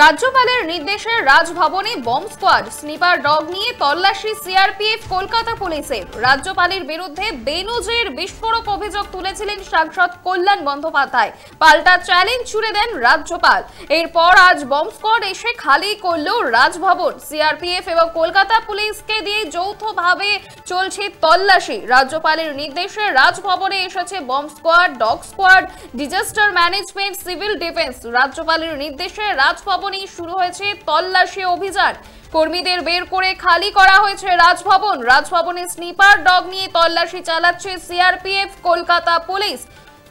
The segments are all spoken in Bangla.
রাজ্যপালের নির্দেশে রাজভবনে বম্ব স্কোয়াড, স্নিপার ডগ নিয়ে তল্লাশি সিআরপিএফ, কলকাতা পুলিশের। রাজ্যপালের বিরুদ্ধে বেনজির বিস্ফোরক অভিযোগ তুলেছিলেন সাংসদ কল্যাণ বন্দ্যোপাধ্যায়। পাল্টা চ্যালেঞ্জ ছুড়ে দেন রাজ্যপাল। এরপর আজ বম্ব স্কোয়াড এসে খালি করল রাজভবন। সিআরপিএফ এবং কলকাতা পুলিশকে দিয়ে যৌথভাবে চলছে তল্লাশি। রাজ্যপালের নির্দেশে রাজভবনে এসেছে bomb squad, dog squad, disaster management, civil defence. রাজ্যপালের নির্দেশে রাজভবনে শুরু হয়েছে তল্লাশি অভিযান। কর্মীদের বের করে খালি করা হয়েছে রাজভবন। রাজভবনে স্নিপার ডগ নিয়ে তল্লাশি চালাচ্ছে সিআরপিএফ, কলকাতা পুলিশ।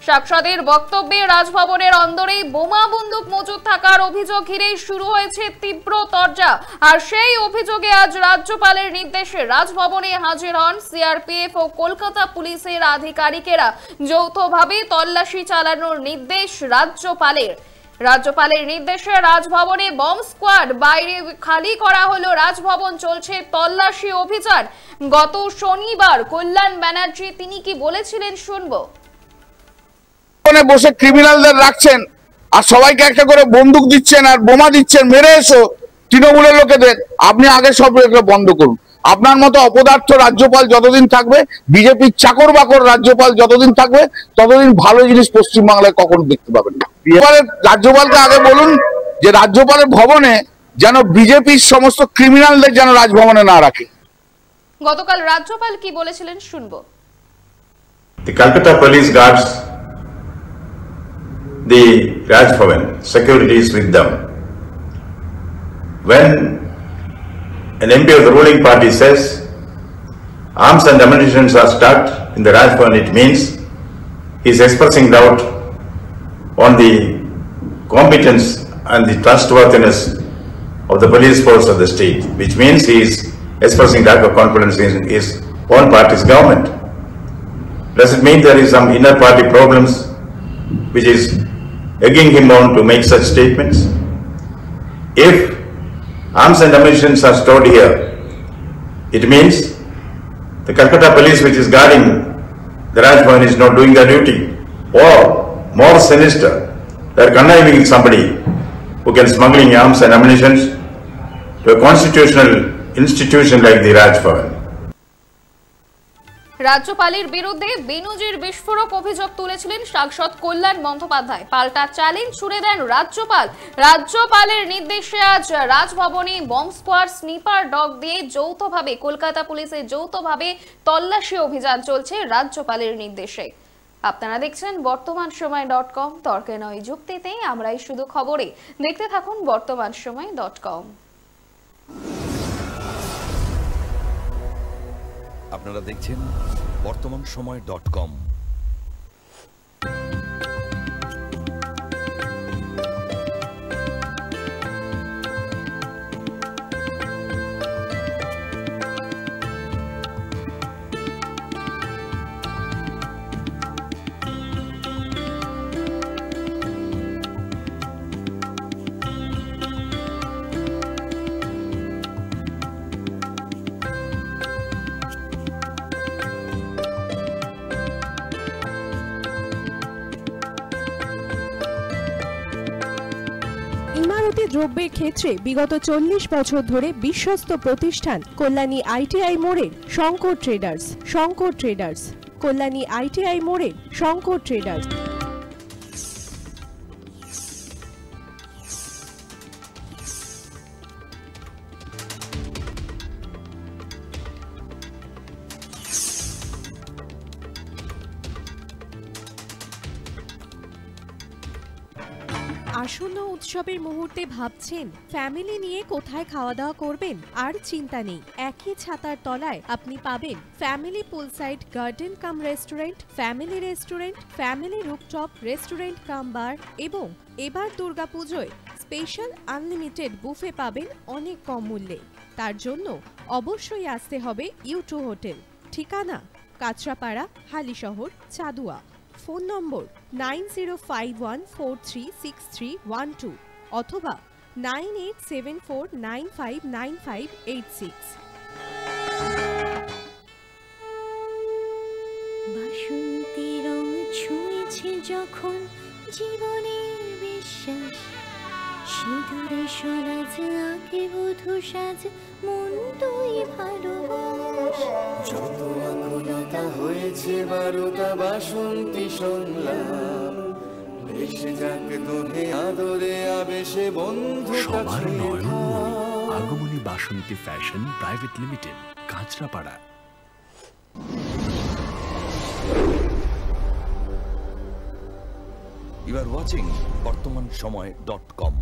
সাংসদের বক্তব্যে রাজভবনের অন্দরে বোমা বন্দুক মজুদ থাকার অভিযোগ ঘিরে শুরু হয়েছে তীব্র তরজা। আর সেই অভিযোগে আজ রাজ্যপালের নির্দেশে রাজভবনে হাজির হন সিআরপিএফ ও কলকাতা পুলিশের আধিকারিকেরা। যৌথভাবে তল্লাশি চালানোর নির্দেশ রাজ্যপালের। রাজ্যপালের নির্দেশে রাজভবনে বম্ব স্কোয়াড, বাইরে খালি করা হলো রাজভবন, চলছে তল্লাশি অভিযান। গত শনিবার কল্যাণ ব্যানার্জি তিনি কি বলেছিলেন শুনবো। বসে ক্রিমিনালদের রাখছেন আর সবাইকে একটা করে বন্দুক দিচ্ছেন আর বোমা দিচ্ছেন, মেরে এসো তৃণমূলের লোকেদের। আপনি আগে সব বন্ধ করুন। আপনার মতো অপদার্থ রাজ্যপাল যতদিন থাকবে, বিজেপির চাকর বাকর রাজ্যপাল যতদিন থাকবে, ততদিন ভালো জিনিস পশ্চিমবাংলায় কখনো দেখতে পাবেন না। রাজ্যপালকে আগে বলুন যে রাজ্যপালের ভবনে যেন বিজেপির সমস্ত ক্রিমিনালদের যেন রাজভবনে না রাখে। গতকাল রাজ্যপাল কি বলেছিলেন শুনবো। The Calcutta police guards the Raj Bhavan, security is with them. When an MP of the ruling party says arms and ammunition are stocked in the Raj Bhavan, it means he is expressing doubt on the competence and the trustworthiness of the police force of the state, which means he is expressing lack of confidence in his own party's government. Does it mean there is some inner party problems which is egging him on to make such statements? If arms and ammunition are stored here, it means the Calcutta police which is guarding the Raj Bhavan is not doing their duty. Or more sinister, they are conniving somebody who can smuggling arms and ammunition to a constitutional institution like the Raj Bhavan. রাজ্যপালের বিরুদ্ধে বেনজির বিস্ফোরক অভিযোগ তুলেছিলেন সাংসদ কল্যাণ বন্দ্যোপাধ্যায়। পাল্টা চ্যালেঞ্জ ছুড়ে দেন রাজ্যপাল। রাজ্যপালের নির্দেশে আজ রাজভবনে বম্ব স্কোয়াড, স্নিপার ডগ দিয়ে যৌথভাবে কলকাতা পুলিশের যৌথভাবে তল্লাশি অভিযান চলছে রাজ্যপালের নির্দেশে। আপনারা দেখছেন বর্তমানসময়.com, তর্কে নয় যুক্তিতে আমরাই শুধু খবরে। দেখতে থাকুন বর্তমানসময়.com। আপনারা দেখছেন বর্তমানসময়.com। ইমারতি দ্রব্যের ক্ষেত্রে বিগত 40 বছর ধরে বিশ্বস্ত প্রতিষ্ঠান কল্যাণী আইটিআই মোড়ের শঙ্কর ট্রেডার্স। কল্যাণী আইটিআই মোড়ের শঙ্কর ট্রেডার্স। আসন্ন উৎসবের মুহূর্তে ভাবছেন ফ্যামিলি নিয়ে কোথায় খাওয়া দাওয়া করবেন? আর চিন্তা নেই, একই ছাতার তলায় আপনি পাবেন family poolside garden cum restaurant, family rooftop restaurant cum bar এবং এবার দুর্গাপুজোয় স্পেশাল আনলিমিটেড বুফে পাবেন অনেক কম মূল্যে। তার জন্য অবশ্যই আসতে হবে U2 হোটেল। ঠিকানা কাঁচরাপাড়া, হালিশহর, চাদুয়া। ফোন নম্বর 9051436312 অথবা 9874959586। বাসন্তী রং ছুঁয়েছে যখন জীবনের বিশ্বাস, সিঁদুরে সরাজ আঁকে বধূ সাজ মন তুই ভালোবাস। যত আকুলতা হয়েছে বারোটা বাসন্তী সংলাপ, এসে যাক তোহে আদরে আবেশে বন্ধু সবার নয়নমণি Agamani Basanti fashion private limited, Kanchrapara. You are watching BortomanShomoy.com.